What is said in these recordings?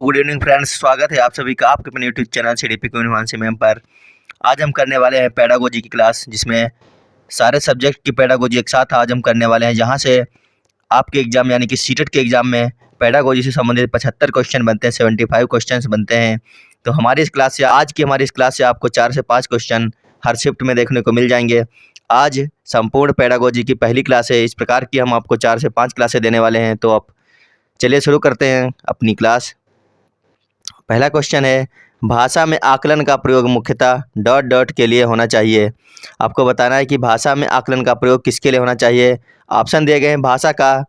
Good evening friends, स्वागत है आप सभी का आपके अपने YouTube channel CDP university ma'am पर। आज हम करने वाले हैं पेडागोजी की क्लास, जिसमें सारे सब्जेक्ट की पेडागोजी एक साथ आज हम करने वाले हैं। जहां से आपके एग्जाम यानी कि सीटेट के एग्जाम में पेडागोजी से संबंधित 75 क्वेश्चन बनते हैं, 75 क्वेश्चन बनते हैं। तो हमारी इस क्लास से हमारी इस क्लास से आपको 4 से 5 क्वेश्चन हर शिफ्ट में देखने को मिल जाएंगे। आज संपूर्ण पेडागोजी की पहली क्लास है। इस प्रकार की हम आपको 4 से 5 क्लासें देने वाले हैं। तो अब चलिए शुरू करते हैं अपनी क्लास। पहला क्वेश्चन है, भाषा में आकलन का प्रयोग मुख्यतः डॉट डॉट के लिए होना चाहिए। आपको बताना है कि भाषा में आकलन का प्रयोग किसके लिए होना चाहिए। ऑप्शन दिए गए हैं, भाषा का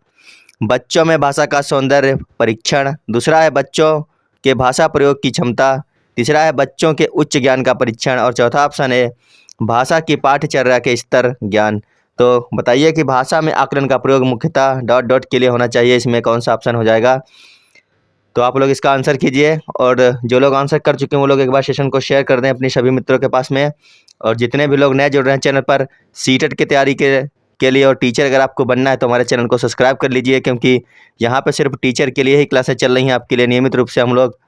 बच्चों में भाषा का सौंदर्य परीक्षण, दूसरा है बच्चों के भाषा प्रयोग की क्षमता, तीसरा है बच्चों के उच्च ज्ञान का परीक्षण और चौथा ऑप्शन है भाषा की पाठ्यचर्या के स्तर ज्ञान। तो बताइए कि भाषा में आकलन का प्रयोग मुख्यतः डॉट डॉट के लिए होना चाहिए, इसमें कौन सा ऑप्शन हो जाएगा। तो आप लोग इसका आंसर कीजिए, और जो लोग आंसर कर चुके हैं वो लोग एक बार सेशन को शेयर कर दें अपने सभी मित्रों के पास में। और जितने भी लोग नए जुड़ रहे हैं चैनल पर सीटेट की तैयारी के लिए और टीचर अगर आपको बनना है तो हमारे चैनल को सब्सक्राइब कर लीजिए, क्योंकि यहाँ पर सिर्फ टीचर के लिए ही क्लासें चल रही हैं। आपके लिए नियमित रूप से हम लोग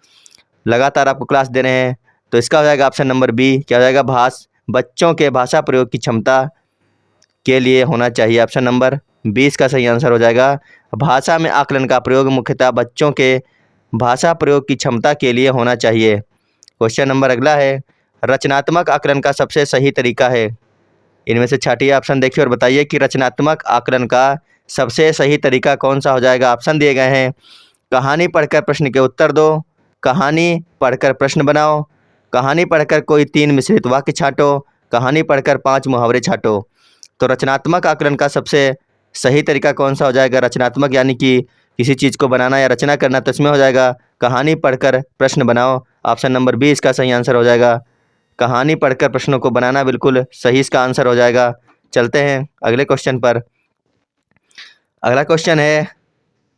लगातार आपको क्लास दे रहे हैं। तो इसका हो जाएगा ऑप्शन नंबर बी, क्या हो जाएगा, बच्चों के भाषा प्रयोग की क्षमता के लिए होना चाहिए। ऑप्शन नंबर 20 का सही आंसर हो जाएगा। भाषा में आकलन का प्रयोग मुख्यतः बच्चों के भाषा प्रयोग की क्षमता के लिए होना चाहिए। क्वेश्चन नंबर अगला है, रचनात्मक आकलन का सबसे सही तरीका है। इनमें से छाटिए ऑप्शन देखिए और बताइए कि रचनात्मक आकलन का सबसे सही तरीका कौन सा हो जाएगा। ऑप्शन दिए गए हैं, कहानी पढ़कर प्रश्न के उत्तर दो, कहानी पढ़कर प्रश्न बनाओ, कहानी पढ़कर कोई 3 मिश्रित वाक्य छांटो, कहानी पढ़कर 5 मुहावरे छांटो। तो रचनात्मक आकलन का सबसे सही तरीका कौन सा हो जाएगा। रचनात्मक यानी कि किसी चीज़ को बनाना या रचना करना, तो इसमें हो जाएगा कहानी पढ़कर प्रश्न बनाओ। ऑप्शन नंबर 20 इसका सही आंसर हो जाएगा। कहानी पढ़कर प्रश्नों को बनाना बिल्कुल सही इसका आंसर हो जाएगा। चलते हैं अगले क्वेश्चन पर। अगला क्वेश्चन है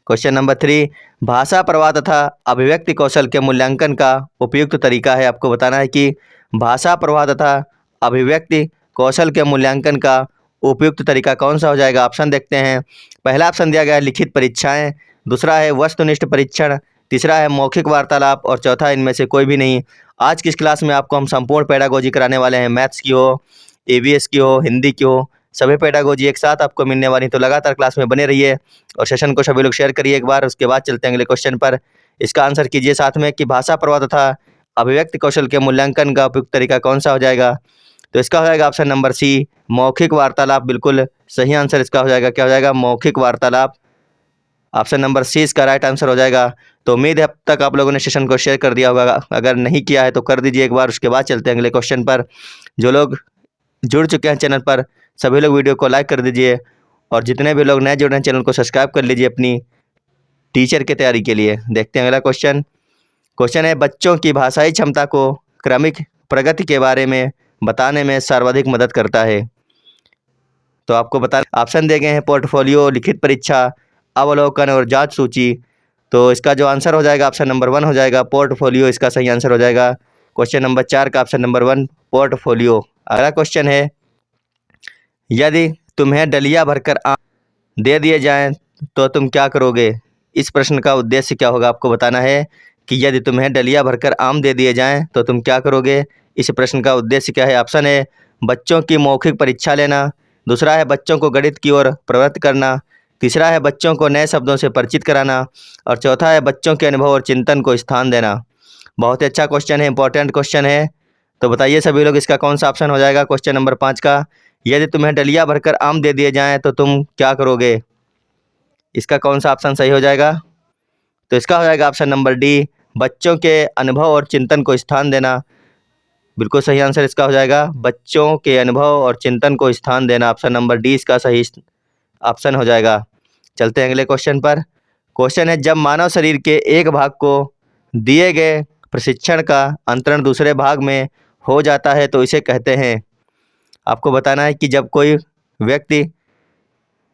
क्वेश्चन नंबर 3, भाषा प्रवाह तथा अभिव्यक्ति कौशल के मूल्यांकन का उपयुक्त तरीका है। आपको बताना है कि भाषा प्रवाह तथा अभिव्यक्ति कौशल के मूल्यांकन का उपयुक्त तरीका कौन सा हो जाएगा। ऑप्शन देखते हैं। पहला ऑप्शन दिया गया है लिखित परीक्षाएं, दूसरा है वस्तुनिष्ठ परीक्षण, तीसरा है मौखिक वार्तालाप और चौथा इनमें से कोई भी नहीं। आज की इस क्लास में आपको हम संपूर्ण पेडागोजी कराने वाले हैं। मैथ्स की हो, ईवीएस की हो, हिंदी की हो, सभी पेडागोजी एक साथ आपको मिलने वाली। तो लगातार क्लास में बने रहिए और सेशन को सभी लोग शेयर करिए एक बार। उसके बाद चलते हैं अगले क्वेश्चन पर। इसका आंसर कीजिए साथ में कि भाषा प्रवाह तथा अभिव्यक्ति कौशल के मूल्यांकन का उपयुक्त तरीका कौन सा हो जाएगा। तो इसका हो जाएगा ऑप्शन नंबर सी, मौखिक वार्तालाप। बिल्कुल सही आंसर इसका हो जाएगा। क्या हो जाएगा, मौखिक वार्तालाप। ऑप्शन नंबर सी इसका राइट आंसर हो जाएगा। तो उम्मीद है अब तक आप लोगों ने सेशन को शेयर कर दिया होगा, अगर नहीं किया है तो कर दीजिए एक बार। उसके बाद चलते हैं अगले क्वेश्चन पर। जो लोग जुड़ चुके हैं चैनल पर सभी लोग वीडियो को लाइक कर दीजिए, और जितने भी लोग नए जुड़ रहे हैं चैनल को सब्सक्राइब कर लीजिए अपनी टीचर की तैयारी के लिए। देखते हैं अगला क्वेश्चन। क्वेश्चन है, बच्चों की भाषाई क्षमता को क्रमिक प्रगति के बारे में बताने में सर्वाधिक मदद करता है। तो आपको बता ऑप्शन दिए गए हैं, पोर्टफोलियो, लिखित परीक्षा, अवलोकन और जांच सूची। तो इसका जो आंसर हो जाएगा ऑप्शन नंबर 1 हो जाएगा, पोर्टफोलियो इसका सही आंसर हो जाएगा। क्वेश्चन नंबर 4 का ऑप्शन नंबर 1 पोर्टफोलियो। अगला क्वेश्चन है, यदि तुम्हें डलिया भरकर आम दे दिए जाएं तो तुम क्या करोगे। इस प्रश्न का उद्देश्य क्या होगा। आपको बताना है कि यदि तुम्हें डलिया भरकर आम दे दिए जाएं तो तुम क्या करोगे। इस प्रश्न का उद्देश्य क्या है। ऑप्शन है, बच्चों की मौखिक परीक्षा लेना, दूसरा है बच्चों को गणित की ओर प्रवृत्त करना, तीसरा है बच्चों को नए शब्दों से परिचित कराना और चौथा है बच्चों के अनुभव और चिंतन को स्थान देना। बहुत ही अच्छा क्वेश्चन है, इंपॉर्टेंट क्वेश्चन है। तो बताइए सभी लोग इसका कौन सा ऑप्शन हो जाएगा। क्वेश्चन नंबर 5 का, यदि तुम्हें डलिया भरकर आम दे दिए जाएं तो तुम क्या करोगे। इसका कौन सा ऑप्शन सही हो जाएगा। तो इसका हो जाएगा ऑप्शन नंबर डी, बच्चों के अनुभव और चिंतन को स्थान देना। बिल्कुल सही आंसर इसका हो जाएगा, बच्चों के अनुभव और चिंतन को स्थान देना। ऑप्शन नंबर डी इसका सही ऑप्शन हो जाएगा। चलते हैं अगले क्वेश्चन पर। क्वेश्चन है, जब मानव शरीर के एक भाग को दिए गए प्रशिक्षण का अंतरण दूसरे भाग में हो जाता है तो इसे कहते हैं। आपको बताना है कि जब कोई व्यक्ति,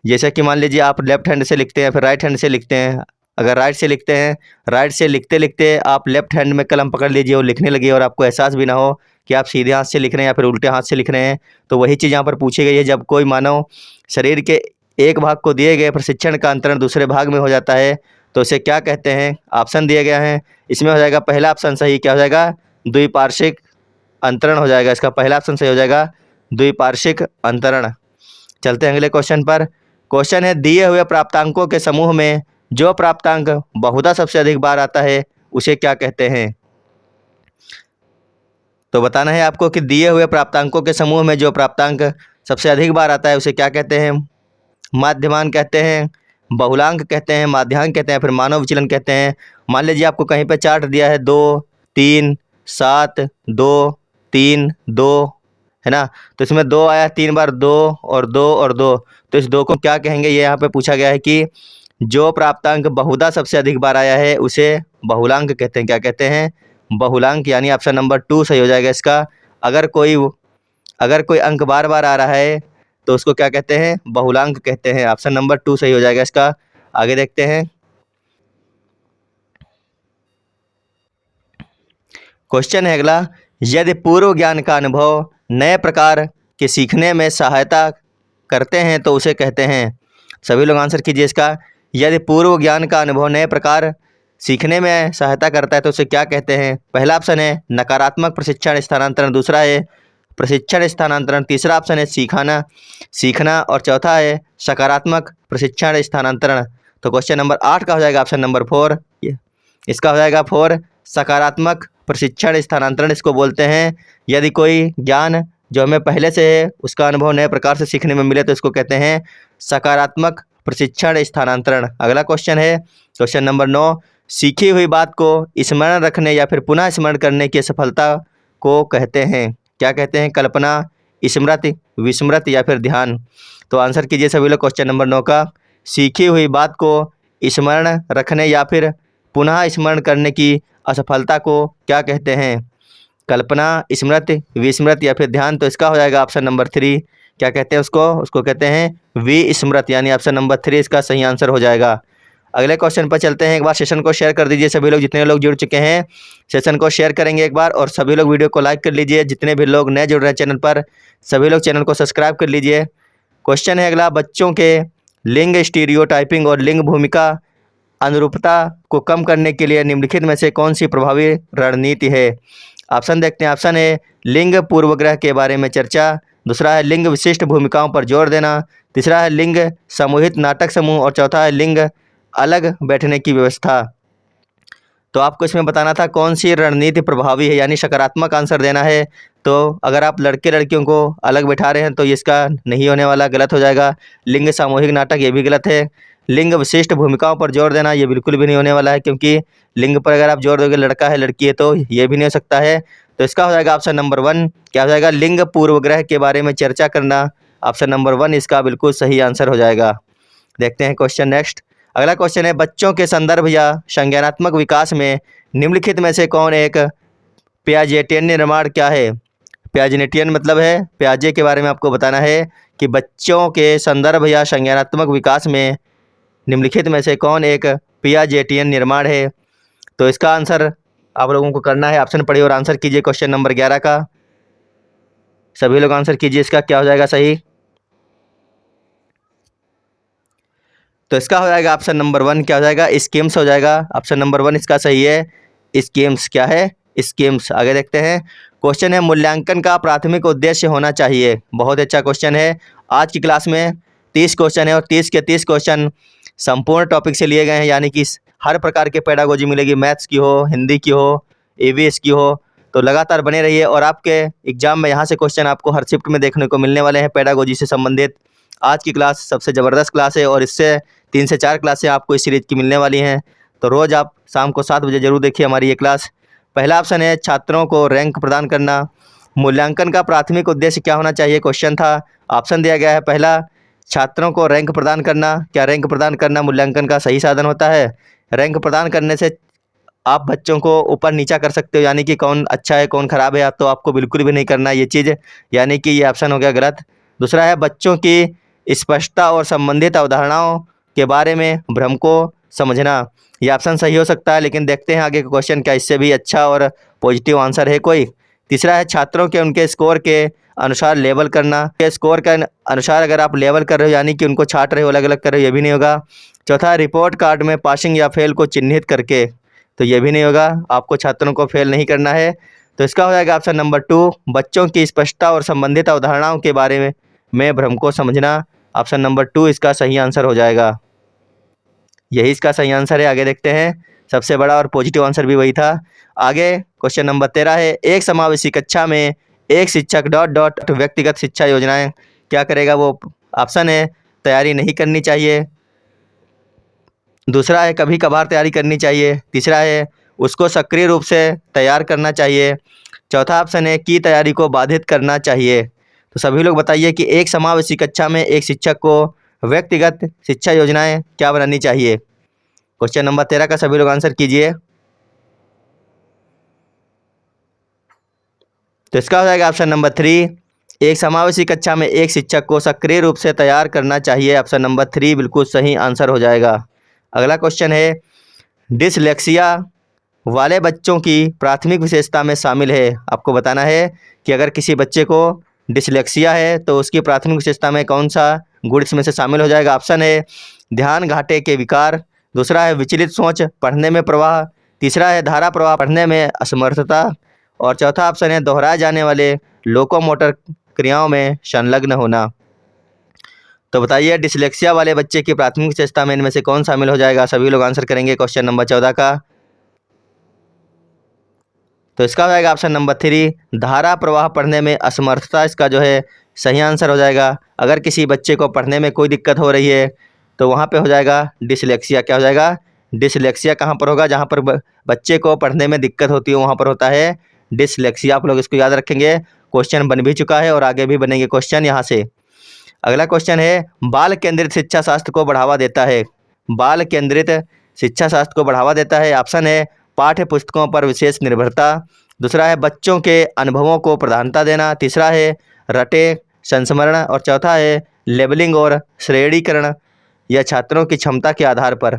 जैसे कि मान लीजिए आप लेफ्ट हैंड से लिखते हैं फिर राइट हैंड से लिखते हैं, अगर राइट से लिखते हैं, राइट से लिखते लिखते आप लेफ्ट हैंड में कलम पकड़ लीजिए और लिखने लगिए और आपको एहसास भी ना हो कि आप सीधे हाथ से लिख रहे हैं या फिर उल्टे हाथ से लिख रहे हैं, तो वही चीज़ यहाँ पर पूछी गई है। जब कोई मानव शरीर के एक भाग को दिए गए प्रशिक्षण का अंतरण दूसरे भाग में हो जाता है तो इसे क्या कहते हैं? ऑप्शन दिए गए हैं, इसमें हो जाएगा पहला ऑप्शन सही, क्या हो जाएगा? द्विपार्श्विक अंतरण हो जाएगा। इसका पहला ऑप्शन सही हो जाएगा द्विपार्श्विक अंतरण। चलते हैं अगले क्वेश्चन पर। क्वेश्चन है, दिए हुए प्राप्तांकों के समूह में जो प्राप्तांक बहुधा सबसे अधिक बार आता है उसे क्या कहते हैं? तो बताना है आपको कि दिए हुए प्राप्तांकों के समूह में जो प्राप्तांक सबसे अधिक बार आता है उसे क्या कहते हैं? माध्यमान कहते हैं, बहुलांक कहते हैं, माध्यांक कहते हैं, फिर मानव विचलन कहते हैं। मान लीजिए आपको कहीं पे चार्ट दिया है 2 3 7 2 3 2, है ना, तो इसमें 2 आया 3 बार, 2 और 2 और 2, तो इस 2 को क्या कहेंगे? ये यहाँ पे पूछा गया है कि जो प्राप्तांक बहुधा सबसे अधिक बार आया है उसे बहुलांक कहते हैं। क्या कहते हैं? बहुलांक, यानी ऑप्शन नंबर 2 सही हो जाएगा इसका। अगर कोई अंक बार बार आ रहा है तो उसको क्या कहते हैं? बहुलांक कहते हैं। ऑप्शन नंबर 2 सही हो जाएगा इसका। आगे देखते हैं। क्वेश्चन है अगला, यदि पूर्व ज्ञान का अनुभव नए प्रकार के सीखने में सहायता करते हैं तो उसे कहते हैं। सभी लोग आंसर कीजिए इसका। यदि पूर्व ज्ञान का अनुभव नए प्रकार सीखने में सहायता करता है तो उसे क्या कहते हैं? पहला ऑप्शन है नकारात्मक प्रशिक्षण स्थानांतरण, दूसरा है प्रशिक्षण स्थानांतरण, तीसरा ऑप्शन है सीखना और चौथा है सकारात्मक प्रशिक्षण स्थानांतरण। तो क्वेश्चन नंबर 8 का हो जाएगा ऑप्शन नंबर 4, इसका हो जाएगा 4, सकारात्मक प्रशिक्षण स्थानांतरण इसको बोलते हैं। यदि कोई ज्ञान जो हमें पहले से है उसका अनुभव नए प्रकार से सीखने में मिले तो इसको कहते हैं सकारात्मक प्रशिक्षण स्थानांतरण। अगला क्वेश्चन है क्वेश्चन नंबर 9, सीखी हुई बात को स्मरण रखने या फिर पुनः स्मरण करने की सफलता को कहते हैं। क्या कहते हैं? कल्पना, स्मृति, विस्मृति या फिर ध्यान। तो आंसर कीजिए सभी लोग क्वेश्चन नंबर 9 का। सीखी हुई बात को स्मरण रखने या फिर पुनः स्मरण करने की असफलता को क्या कहते हैं? कल्पना, स्मृति, विस्मृति या फिर ध्यान। तो इसका हो जाएगा ऑप्शन नंबर 3। क्या कहते हैं उसको कहते हैं विस्मृति, यानी ऑप्शन नंबर 3 इसका सही आंसर हो जाएगा। अगले क्वेश्चन पर चलते हैं। एक बार सेशन को शेयर कर दीजिए सभी लोग, जितने लोग जुड़ चुके हैं सेशन को शेयर करेंगे एक बार, और सभी लोग वीडियो को लाइक कर लीजिए। जितने भी लोग नए जुड़ रहे हैं चैनल पर, सभी लोग चैनल को सब्सक्राइब कर लीजिए। क्वेश्चन है अगला, बच्चों के लिंग स्टीरियोटाइपिंग और लिंग भूमिका अनुरूपता को कम करने के लिए निम्नलिखित में से कौन सी प्रभावी रणनीति है? ऑप्शन देखते हैं। ऑप्शन है लिंग पूर्वग्रह के बारे में चर्चा, दूसरा है लिंग विशिष्ट भूमिकाओं पर जोर देना, तीसरा है लिंग समूहित नाटक समूह और चौथा है लिंग अलग बैठने की व्यवस्था। तो आपको इसमें बताना था कौन सी रणनीति प्रभावी है, यानी सकारात्मक आंसर देना है। तो अगर आप लड़के लड़कियों को अलग बैठा रहे हैं तो इसका नहीं होने वाला, गलत हो जाएगा। लिंग सामूहिक नाटक ये भी गलत है। लिंग विशिष्ट भूमिकाओं पर जोर देना ये बिल्कुल भी नहीं होने वाला है, क्योंकि लिंग पर अगर आप जोर दोगे लड़का है लड़की है तो ये भी नहीं हो सकता है। तो इसका हो जाएगा ऑप्शन नंबर 1। क्या हो जाएगा? लिंग पूर्वग्रह के बारे में चर्चा करना। ऑप्शन नंबर 1 इसका बिल्कुल सही आंसर हो जाएगा। देखते हैं क्वेश्चन नेक्स्ट। अगला क्वेश्चन है, बच्चों के संदर्भ या संज्ञानात्मक विकास में निम्नलिखित में से कौन एक पियाजेटियन निर्माण क्या है? पियाजेटियन मतलब है पियाजे के बारे में आपको बताना है कि बच्चों के संदर्भ या संज्ञानात्मक विकास में निम्नलिखित में से कौन एक पियाजेटियन निर्माण है? तो इसका आंसर आप लोगों को करना है। ऑप्शन पढ़िए और आंसर कीजिए क्वेश्चन नंबर 11 का। सभी लोग आंसर कीजिए इसका क्या हो जाएगा सही। तो इसका हो जाएगा ऑप्शन नंबर 1। क्या हो जाएगा? स्कीम्स हो जाएगा। ऑप्शन नंबर 1 इसका सही है। स्कीम्स क्या है? स्कीम्स। आगे देखते हैं। क्वेश्चन है, मूल्यांकन का प्राथमिक उद्देश्य होना चाहिए। बहुत अच्छा क्वेश्चन है। आज की क्लास में 30 क्वेश्चन है और 30 के 30 क्वेश्चन संपूर्ण टॉपिक से लिए गए हैं, यानी कि हर प्रकार के पेडागोजी मिलेगी, मैथ्स की हो, हिंदी की हो, ईवीएस की हो। तो लगातार बने रहिए और आपके एग्जाम में यहाँ से क्वेश्चन आपको हर शिफ्ट में देखने को मिलने वाले हैं पेडागोजी से संबंधित। आज की क्लास सबसे ज़बरदस्त क्लास है और इससे 3 से 4 क्लासें आपको इस सीरीज की मिलने वाली हैं। तो रोज़ आप शाम को 7 बजे जरूर देखिए हमारी ये क्लास। पहला ऑप्शन है छात्रों को रैंक प्रदान करना। मूल्यांकन का प्राथमिक उद्देश्य क्या होना चाहिए क्वेश्चन था। ऑप्शन दिया गया है पहला, छात्रों को रैंक प्रदान करना। क्या रैंक प्रदान करना मूल्यांकन का सही साधन होता है? रैंक प्रदान करने से आप बच्चों को ऊपर नीचा कर सकते हो, यानी कि कौन अच्छा है कौन खराब है, तो आपको बिल्कुल भी नहीं करना ये चीज़, यानी कि ये ऑप्शन हो गया गलत। दूसरा है बच्चों की स्पष्टता और संबंधित अवधारणाओं के बारे में भ्रम को समझना। ये ऑप्शन सही हो सकता है, लेकिन देखते हैं आगे का क्वेश्चन क्या इससे भी अच्छा और पॉजिटिव आंसर है कोई। तीसरा है छात्रों के उनके स्कोर के अनुसार लेबल करना, के स्कोर के अनुसार अगर आप लेबल कर रहे हो यानी कि उनको छांट रहे हो, अलग अलग कर रहे हो, ये भी नहीं होगा। चौथा, रिपोर्ट कार्ड में पासिंग या फेल को चिन्हित करके, तो ये भी नहीं होगा, आपको छात्रों को फेल नहीं करना है। तो इसका हो जाएगा ऑप्शन नंबर 2, बच्चों की स्पष्टता और संबंधित अवधारणाओं के बारे में भ्रम को समझना। ऑप्शन नंबर 2 इसका सही आंसर हो जाएगा, यही इसका सही आंसर है। आगे देखते हैं, सबसे बड़ा और पॉजिटिव आंसर भी वही था। आगे क्वेश्चन नंबर 13 है, एक समावेशी कक्षा में एक शिक्षक डॉट डॉट व्यक्तिगत शिक्षा योजनाएं क्या करेगा? वो ऑप्शन है तैयारी नहीं करनी चाहिए, दूसरा है कभी कभार तैयारी करनी चाहिए, तीसरा है उसको सक्रिय रूप से तैयार करना चाहिए, चौथा ऑप्शन है कि तैयारी को बाधित करना चाहिए। तो सभी लोग बताइए कि एक समावेशी कक्षा में एक शिक्षक को व्यक्तिगत शिक्षा योजनाएं क्या बनानी चाहिए? क्वेश्चन नंबर 13 का सभी लोग आंसर कीजिए। तो इसका हो जाएगा ऑप्शन नंबर 3, एक समावेशी कक्षा में एक शिक्षक को सक्रिय रूप से तैयार करना चाहिए। ऑप्शन नंबर 3 बिल्कुल सही आंसर हो जाएगा। अगला क्वेश्चन है, डिसलेक्सिया वाले बच्चों की प्राथमिक विशेषता में शामिल है। आपको बताना है कि अगर किसी बच्चे को डिसलेक्सिया है तो उसकी प्राथमिक विशेषता में कौन सा गुण इसमें से शामिल हो जाएगा? ऑप्शन है ध्यान घाटे के विकार, दूसरा है विचलित सोच, पढ़ने में प्रवाह, तीसरा है धारा प्रवाह, पढ़ने में असमर्थता, और चौथा ऑप्शन है दोहराए जाने वाले लोकोमोटर क्रियाओं में संलग्न होना। तो बताइए डिसलेक्सिया वाले बच्चे की प्राथमिक विशेषता में इनमें से कौन शामिल हो जाएगा? सभी लोग आंसर करेंगे क्वेश्चन नंबर 14 का। तो इसका हो जाएगा ऑप्शन नंबर 3, धारा प्रवाह, पढ़ने में असमर्थता, इसका जो है सही आंसर हो जाएगा। अगर किसी बच्चे को पढ़ने में कोई दिक्कत हो रही है तो वहाँ पे हो जाएगा डिसलेक्सिया। क्या हो जाएगा? डिसलेक्सिया कहाँ पर होगा? जहाँ पर बच्चे को पढ़ने में दिक्कत होती है वहाँ पर होता है डिसलेक्सिया। आप लोग इसको याद रखेंगे, क्वेश्चन बन भी चुका है और आगे भी बनेंगे क्वेश्चन यहाँ से। अगला क्वेश्चन है, बाल केंद्रित शिक्षा शास्त्र को बढ़ावा देता है। बाल केंद्रित शिक्षा शास्त्र को बढ़ावा देता है। ऑप्शन है पाठ्य पुस्तकों पर विशेष निर्भरता, दूसरा है बच्चों के अनुभवों को प्रधानता देना, तीसरा है रटे संस्मरण, और चौथा है लेबलिंग और श्रेणीकरण या छात्रों की क्षमता के आधार पर।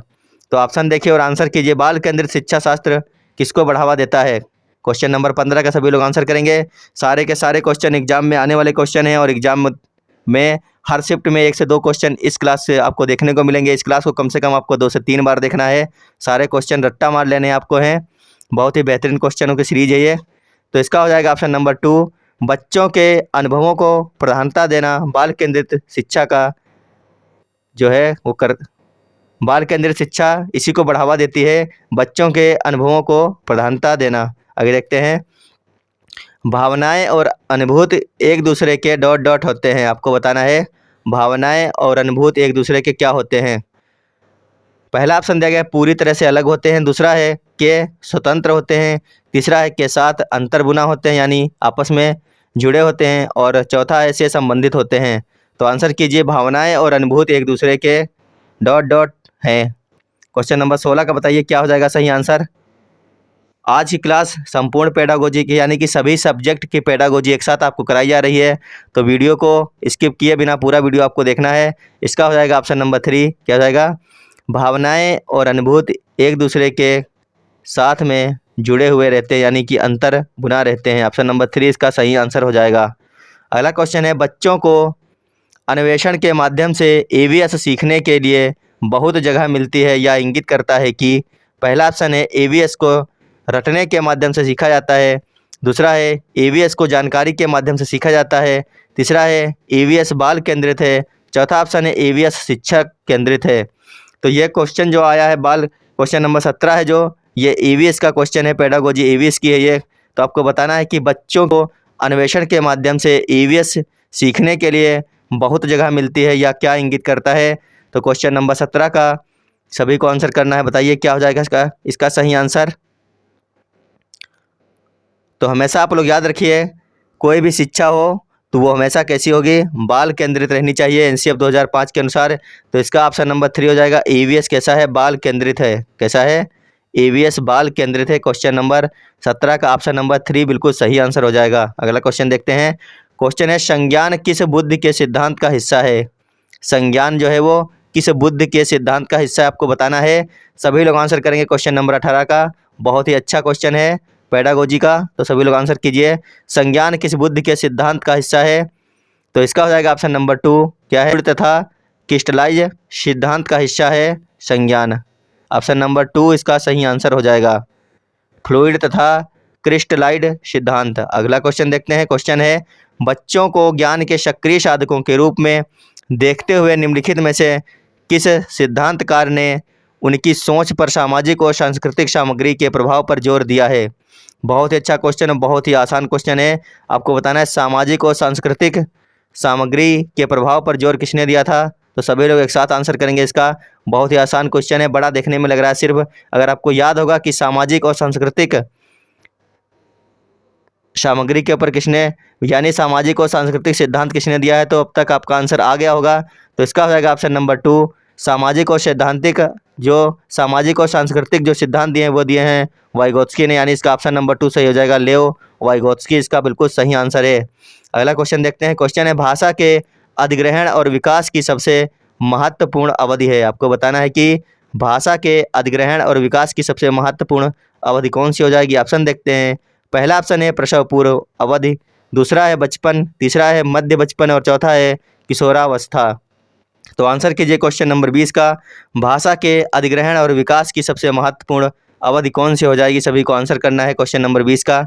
तो ऑप्शन देखिए और आंसर कीजिए, बाल केंद्रित शिक्षा शास्त्र किसको बढ़ावा देता है? क्वेश्चन नंबर 15 का सभी लोग आंसर करेंगे। सारे के सारे क्वेश्चन एग्जाम में आने वाले क्वेश्चन हैं और एग्जाम में हर शिफ्ट में 1 से 2 क्वेश्चन इस क्लास से आपको देखने को मिलेंगे। इस क्लास को कम से कम आपको 2 से 3 बार देखना है, सारे क्वेश्चन रट्टा मार लेने आपको हैं। बहुत ही बेहतरीन क्वेश्चनों की सीरीज है ये। तो इसका हो जाएगा ऑप्शन नंबर 2, बच्चों के अनुभवों को प्रधानता देना। बाल केंद्रित शिक्षा का जो है वो बाल केंद्रित शिक्षा इसी को बढ़ावा देती है, बच्चों के अनुभवों को प्रधानता देना। आगे देखते हैं, भावनाएं और अनुभूति एक दूसरे के डॉट डॉट होते हैं। आपको बताना है भावनाएं और अनुभूति एक दूसरे के क्या होते हैं? पहला ऑप्शन दिया गया है पूरी तरह से अलग होते हैं, दूसरा है के स्वतंत्र होते हैं, तीसरा है के साथ अंतर्बुना होते हैं यानी आपस में जुड़े होते हैं, और चौथा है से संबंधित होते हैं। तो आंसर कीजिए, भावनाएं और अनुभूति एक दूसरे के डॉट डॉट हैं। क्वेश्चन नंबर 16 का बताइए क्या हो जाएगा सही आंसर? आज की क्लास संपूर्ण पेडागोजी की यानी कि सभी सब्जेक्ट की पेडागोजी एक साथ आपको कराई जा रही है, तो वीडियो को स्किप किए बिना पूरा वीडियो आपको देखना है। इसका हो जाएगा ऑप्शन नंबर 3, क्या हो जाएगा? भावनाएं और अनुभूति एक दूसरे के साथ में जुड़े हुए रहते हैं यानी कि अंतर बुना रहते हैं। ऑप्शन नंबर 3 इसका सही आंसर हो जाएगा। अगला क्वेश्चन है, बच्चों को अन्वेषण के माध्यम से EVS सीखने के लिए बहुत जगह मिलती है या इंगित करता है कि? पहला ऑप्शन है EVS को रटने के माध्यम से सीखा जाता है, दूसरा है EVS को जानकारी के माध्यम से सीखा जाता है, तीसरा है EVS बाल केंद्रित है, चौथा ऑप्शन है EVS शिक्षक केंद्रित है। तो ये क्वेश्चन जो आया है क्वेश्चन नंबर 17 है जो ये EVS का क्वेश्चन है, पेडागोजी EVS की है ये। तो आपको बताना है कि बच्चों को अन्वेषण के माध्यम से EVS सीखने के लिए बहुत जगह मिलती है या क्या इंगित करता है? तो क्वेश्चन नंबर 17 का सभी को आंसर करना है, बताइए क्या हो जाएगा इसका सही आंसर? तो हमेशा आप लोग याद रखिए, कोई भी शिक्षा हो तो वो हमेशा कैसी होगी? बाल केंद्रित रहनी चाहिए NCF 2005 के अनुसार। तो इसका ऑप्शन नंबर 3 हो जाएगा, EVS कैसा है? बाल केंद्रित है। कैसा है? EVS बाल केंद्रित है। क्वेश्चन नंबर 17 का ऑप्शन नंबर 3 बिल्कुल सही आंसर हो जाएगा। अगला क्वेश्चन देखते हैं। क्वेश्चन है, संज्ञान किस बुद्धि के सिद्धांत का हिस्सा है? संज्ञान जो है वो किस बुद्धि के सिद्धांत का हिस्सा है आपको बताना है। सभी लोग आंसर करेंगे क्वेश्चन नंबर 18 का। बहुत ही अच्छा क्वेश्चन है, पेडागोजी का। तो सभी लोग आंसर कीजिए। संज्ञान किस बुद्धि के सिद्धांत का हिस्सा है? तो इसका हो जाएगा ऑप्शन नंबर 2, क्या है, तथा क्रिस्टलाइज सिद्धांत का हिस्सा है संज्ञान। ऑप्शन नंबर 2 इसका सही आंसर हो जाएगा, फ्लूइड तथा क्रिस्टलाइड सिद्धांत। अगला क्वेश्चन देखते हैं। क्वेश्चन है, बच्चों को ज्ञान के सक्रिय साधकों के रूप में देखते हुए निम्नलिखित में से किस सिद्धांतकार ने उनकी सोच पर सामाजिक और सांस्कृतिक सामग्री के प्रभाव पर जोर दिया है? बहुत ही अच्छा क्वेश्चन है, बहुत ही आसान क्वेश्चन है। आपको बताना है सामाजिक और सांस्कृतिक सामग्री के प्रभाव पर जोर किसने दिया था? तो सभी लोग एक साथ आंसर करेंगे इसका। बहुत ही आसान क्वेश्चन है, बड़ा देखने में लग रहा है। सिर्फ अगर आपको याद होगा कि सामाजिक और सांस्कृतिक सामग्री के ऊपर किसने, यानी सामाजिक और सांस्कृतिक सिद्धांत किसने दिया है, तो अब तक आपका आंसर आ गया होगा। तो इसका हो जाएगा ऑप्शन नंबर 2, सामाजिक और सैद्धांतिक, जो सामाजिक और सांस्कृतिक जो सिद्धांत दिए हैं वो दिए हैं वाइगोत्स्की ने, यानी इसका ऑप्शन नंबर 2 सही हो जाएगा, लेओ वाइगोत्स्की इसका बिल्कुल सही आंसर है। अगला क्वेश्चन देखते हैं। क्वेश्चन है, भाषा के अधिग्रहण और विकास की सबसे महत्वपूर्ण अवधि है। आपको बताना है कि भाषा के अधिग्रहण और विकास की सबसे महत्वपूर्ण अवधि कौन सी हो जाएगी। ऑप्शन देखते हैं। पहला ऑप्शन है प्रसव पूर्व अवधि, दूसरा है बचपन, तीसरा है मध्य बचपन और चौथा है किशोरावस्था। तो आंसर कीजिए क्वेश्चन नंबर 20 का, भाषा के अधिग्रहण और विकास की सबसे महत्वपूर्ण अवधि कौन सी हो जाएगी। सभी को आंसर करना है क्वेश्चन नंबर 20 का।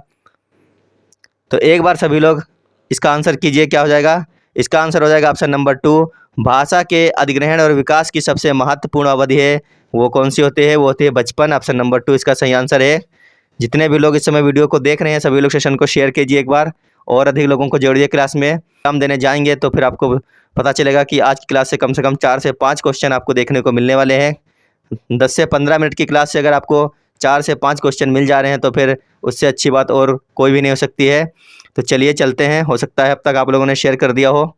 तो एक बार सभी लोग इसका आंसर कीजिए, क्या हो जाएगा। इसका आंसर हो जाएगा ऑप्शन नंबर 2, भाषा के अधिग्रहण और विकास की सबसे महत्वपूर्ण अवधि है वो कौन सी होती है, वो होती है बचपन। ऑप्शन नंबर 2 इसका सही आंसर है। जितने भी लोग इस समय वीडियो को देख रहे हैं सभी लोग सेशन को शेयर कीजिए एक बार, और अधिक लोगों को जोड़िए क्लास में। हम देने जाएंगे तो फिर आपको पता चलेगा कि आज की क्लास से कम 4 से 5 क्वेश्चन आपको देखने को मिलने वाले हैं। 10 से 15 मिनट की क्लास से अगर आपको 4 से 5 क्वेश्चन मिल जा रहे हैं तो फिर उससे अच्छी बात और कोई भी नहीं हो सकती है। तो चलिए चलते हैं, हो सकता है अब तक आप लोगों ने शेयर कर दिया हो।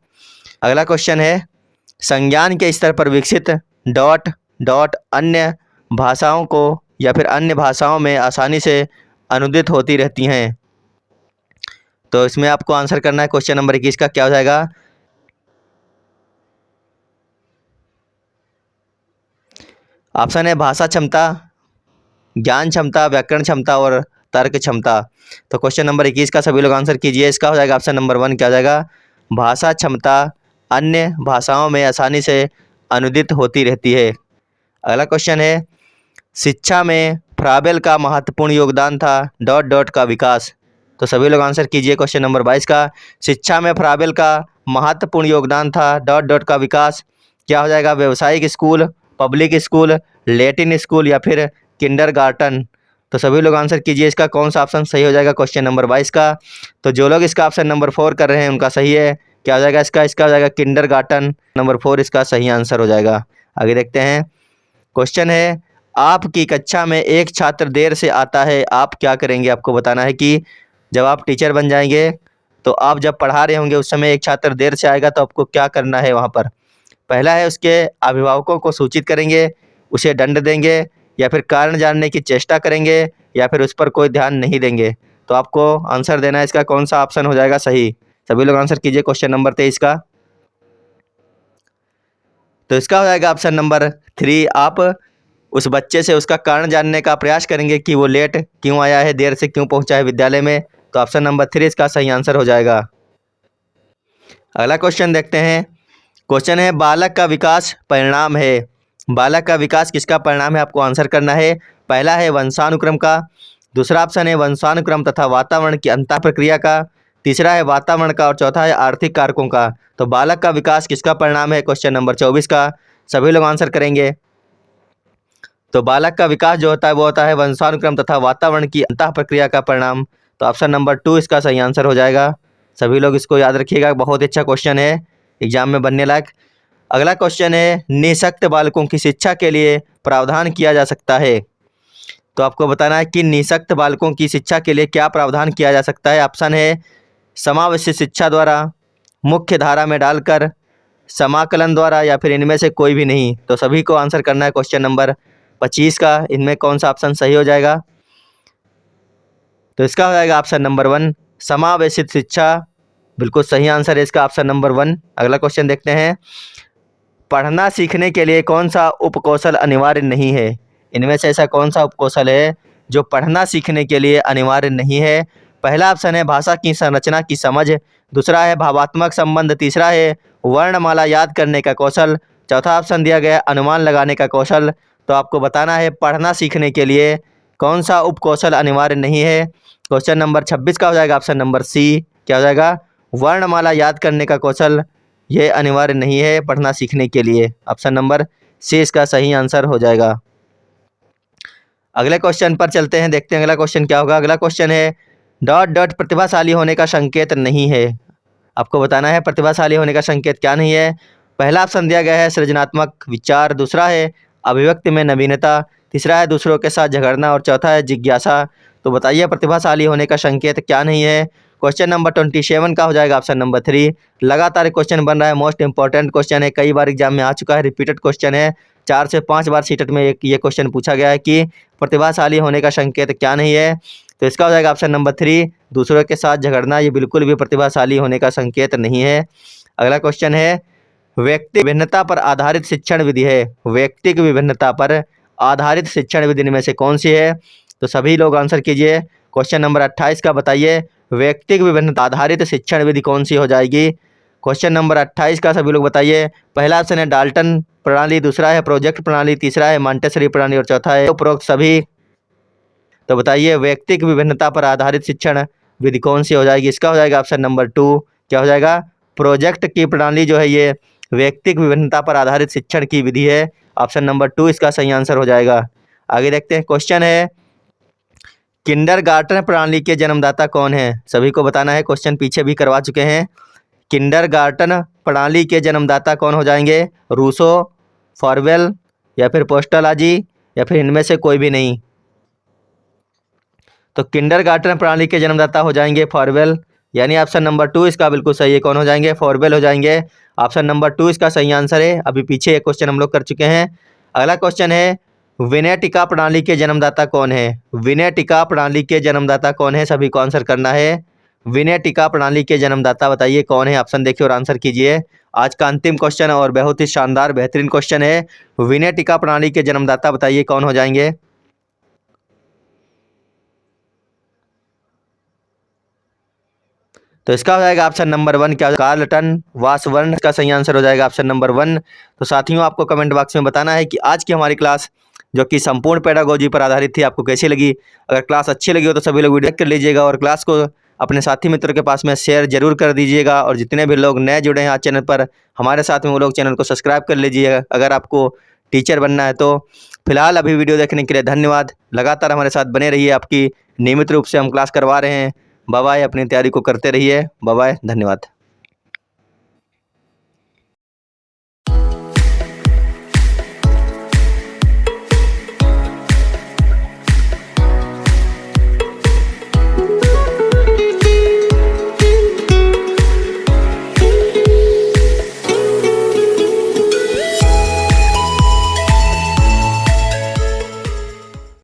अगला क्वेश्चन है, संज्ञान के स्तर पर विकसित डॉट डॉट अन्य भाषाओं को या फिर अन्य भाषाओं में आसानी से अनुदित होती रहती हैं। तो इसमें आपको आंसर करना है क्वेश्चन नंबर 21 का, क्या हो जाएगा। ऑप्शन है भाषा क्षमता, ज्ञान क्षमता, व्याकरण क्षमता और तर्क क्षमता। तो क्वेश्चन नंबर 21 का सभी लोग आंसर कीजिए। इसका हो जाएगा ऑप्शन नंबर 1, क्या हो जाएगा, भाषा क्षमता अन्य भाषाओं में आसानी से अनुदित होती रहती है। अगला क्वेश्चन है, शिक्षा में फ्राबेल का महत्वपूर्ण योगदान था डॉट डॉट का विकास। तो सभी लोग आंसर कीजिए क्वेश्चन नंबर 22 का, शिक्षा में फ्राबेल का महत्वपूर्ण योगदान था डॉट डॉट का विकास। क्या हो जाएगा, व्यवसायिक school, public school, Latin school या फिर किंडरगार्टन। तो सभी लोग आंसर कीजिए इसका कौन सा ऑप्शन सही हो जाएगा क्वेश्चन नंबर 22 का। तो जो लोग इसका ऑप्शन नंबर 4 कर रहे हैं उनका सही है। क्या हो जाएगा इसका हो जाएगा किंडरगार्टन, नंबर 4 इसका सही आंसर हो जाएगा। आगे देखते हैं। क्वेश्चन है, आपकी कक्षा में एक छात्र देर से आता है, आप क्या करेंगे। आपको बताना है कि जब आप टीचर बन जाएंगे तो आप जब पढ़ा रहे होंगे उस समय एक छात्र देर से आएगा तो आपको क्या करना है वहाँ पर। पहला है उसके अभिभावकों को सूचित करेंगे, उसे दंड देंगे, या फिर कारण जानने की चेष्टा करेंगे, या फिर उस पर कोई ध्यान नहीं देंगे। तो आपको आंसर देना है इसका कौन सा ऑप्शन हो जाएगा सही। सभी लोग आंसर कीजिए क्वेश्चन नंबर 23 का। तो इसका हो जाएगा ऑप्शन नंबर 3, आप उस बच्चे से उसका कारण जानने का प्रयास करेंगे कि वो लेट क्यों आया है, देर से क्यों पहुंचा है विद्यालय में। तो ऑप्शन नंबर 3 इसका सही आंसर हो जाएगा। अगला क्वेश्चन देखते हैं। क्वेश्चन है, बालक का विकास परिणाम है। बालक का विकास किसका परिणाम है, आपको आंसर करना है। पहला है वंशानुक्रम का, दूसरा ऑप्शन है वंशानुक्रम तथा वातावरण की अंतः प्रक्रिया का, तीसरा है वातावरण का और चौथा है आर्थिक कारकों का। तो बालक का विकास किसका परिणाम है क्वेश्चन नंबर 24 का। सभी लोग आंसर करेंगे। तो बालक का विकास जो होता है वो होता है वंशानुक्रम तथा वातावरण की अंतः प्रक्रिया का परिणाम। तो ऑप्शन नंबर 2 इसका सही आंसर हो जाएगा। सभी लोग इसको याद रखिएगा, बहुत अच्छा क्वेश्चन है, एग्जाम में बनने लायक। अगला क्वेश्चन है, निःशक्त बालकों की शिक्षा के लिए प्रावधान किया जा सकता है। तो आपको बताना है कि निःशक्त बालकों की शिक्षा के लिए क्या प्रावधान किया जा सकता है। ऑप्शन है समावेशित शिक्षा द्वारा, मुख्य धारा में डालकर, समाकलन द्वारा, या फिर इनमें से कोई भी नहीं। तो सभी को आंसर करना है क्वेश्चन नंबर 25 का, इनमें कौन सा ऑप्शन सही हो जाएगा। तो इसका हो जाएगा ऑप्शन नंबर 1, समावेशित शिक्षा, बिल्कुल सही आंसर है इसका ऑप्शन नंबर 1। अगला क्वेश्चन देखते हैं। पढ़ना सीखने के लिए कौन सा उपकौशल अनिवार्य नहीं है। इनमें से ऐसा कौन सा उपकौशल है जो पढ़ना सीखने के लिए अनिवार्य नहीं है? पहला ऑप्शन है भाषा की संरचना की समझ, दूसरा है भावात्मक संबंध, तीसरा है वर्णमाला याद करने का कौशल, चौथा ऑप्शन दिया गया अनुमान लगाने का कौशल। तो आपको बताना है पढ़ना सीखने के लिए कौन सा उपकौशल अनिवार्य नहीं है। क्वेश्चन नंबर 26 का हो जाएगा ऑप्शन नंबर सी, क्या हो जाएगा? वर्णमाला याद करने का कौशल ये अनिवार्य नहीं है पढ़ना सीखने के लिए। ऑप्शन नंबर सी इसका सही आंसर हो जाएगा। अगले क्वेश्चन पर चलते हैं, देखते हैं अगला क्वेश्चन क्या होगा। अगला क्वेश्चन है डॉट डॉट प्रतिभाशाली होने का संकेत नहीं है। आपको बताना है प्रतिभाशाली होने का संकेत क्या नहीं है। पहला ऑप्शन दिया गया है सृजनात्मक विचार, दूसरा है अभिव्यक्ति में नवीनता, तीसरा है दूसरों के साथ झगड़ना और चौथा है जिज्ञासा। तो बताइए प्रतिभाशाली होने का संकेत क्या नहीं है। क्वेश्चन नंबर 27 का हो जाएगा ऑप्शन नंबर 3। लगातार क्वेश्चन बन रहा है, मोस्ट इंपॉर्टेंट क्वेश्चन है, कई बार एग्जाम में आ चुका है, रिपीटेड क्वेश्चन है, 4 से 5 बार सीटेट में ये क्वेश्चन पूछा गया है कि प्रतिभाशाली होने का संकेत क्या नहीं है। तो इसका हो जाएगा ऑप्शन नंबर 3, दूसरों के साथ झगड़ना। ये बिल्कुल भी प्रतिभाशाली होने का संकेत नहीं है। अगला क्वेश्चन है व्यक्ति विभिन्नता पर आधारित शिक्षण विधि है, व्यक्तिक विभिन्नता पर आधारित शिक्षण विधि में से कौन सी है? तो सभी लोग आंसर कीजिए। क्वेश्चन नंबर 28 का बताइए व्यक्तिक विभिन्नता आधारित शिक्षण विधि कौन सी हो जाएगी। क्वेश्चन नंबर 28 का सभी लोग बताइए। पहला ऑप्शन है डाल्टन प्रणाली, दूसरा है प्रोजेक्ट प्रणाली, तीसरा है मॉन्टेसरी प्रणाली और चौथा है उपरोक्त सभी। तो बताइए व्यक्तिक विभिन्नता पर आधारित शिक्षण विधि कौन सी हो जाएगी। इसका हो जाएगा ऑप्शन नंबर 2, क्या हो जाएगा? प्रोजेक्ट की प्रणाली जो है ये व्यक्तिक विभिन्नता पर आधारित शिक्षण की विधि है। ऑप्शन नंबर 2 इसका सही आंसर हो जाएगा। आगे देखते हैं, क्वेश्चन है किंडरगार्टन प्रणाली के जन्मदाता कौन है? सभी को बताना है, क्वेश्चन पीछे भी करवा चुके हैं। किंडरगार्टन प्रणाली के जन्मदाता कौन हो जाएंगे? रूसो, फॉरवेल या फिर पोस्टोलॉजी या फिर इनमें से कोई भी नहीं। तो किंडरगार्टन प्रणाली के जन्मदाता हो जाएंगे फॉरवेल, यानी ऑप्शन नंबर 2 इसका बिल्कुल सही है। कौन हो जाएंगे? फॉरवेल हो जाएंगे। ऑप्शन नंबर 2 इसका सही आंसर है। अभी पीछे एक क्वेश्चन हम लोग कर चुके हैं। अगला क्वेश्चन है विनयटिका प्रणाली के जन्मदाता कौन है? विनयटिका प्रणाली के जन्मदाता कौन है? सभी को आंसर करना है। विनयटिका प्रणाली के जन्मदाता बताइए कौन है? ऑप्शन देखिए और आंसर कीजिए। आज का अंतिम क्वेश्चन और बहुत ही शानदार बेहतरीन क्वेश्चन है। विनयटिका प्रणाली के जन्मदाता बताइए कौन हो जाएंगे। तो इसका हो जाएगा ऑप्शन नंबर 1, क्या कार्लटन वासवर्न का सही आंसर हो जाएगा ऑप्शन नंबर 1। तो साथियों आपको कमेंट बॉक्स में बताना है कि आज की हमारी क्लास जो कि संपूर्ण पेडागोजी पर आधारित थी आपको कैसी लगी। अगर क्लास अच्छी लगी हो तो सभी लोग वीडियो कर लीजिएगा और क्लास को अपने साथी मित्रों के पास में शेयर जरूर कर दीजिएगा। और जितने भी लोग नए जुड़े हैं आज चैनल पर हमारे साथ में वो लोग चैनल को सब्सक्राइब कर लीजिएगा अगर आपको टीचर बनना है तो। फिलहाल अभी वीडियो देखने के लिए धन्यवाद। लगातार हमारे साथ बने रहिए, आपकी नियमित रूप से हम क्लास करवा रहे हैं। बाय बाय, अपनी तैयारी को करते रहिए। बाय बाय, धन्यवाद।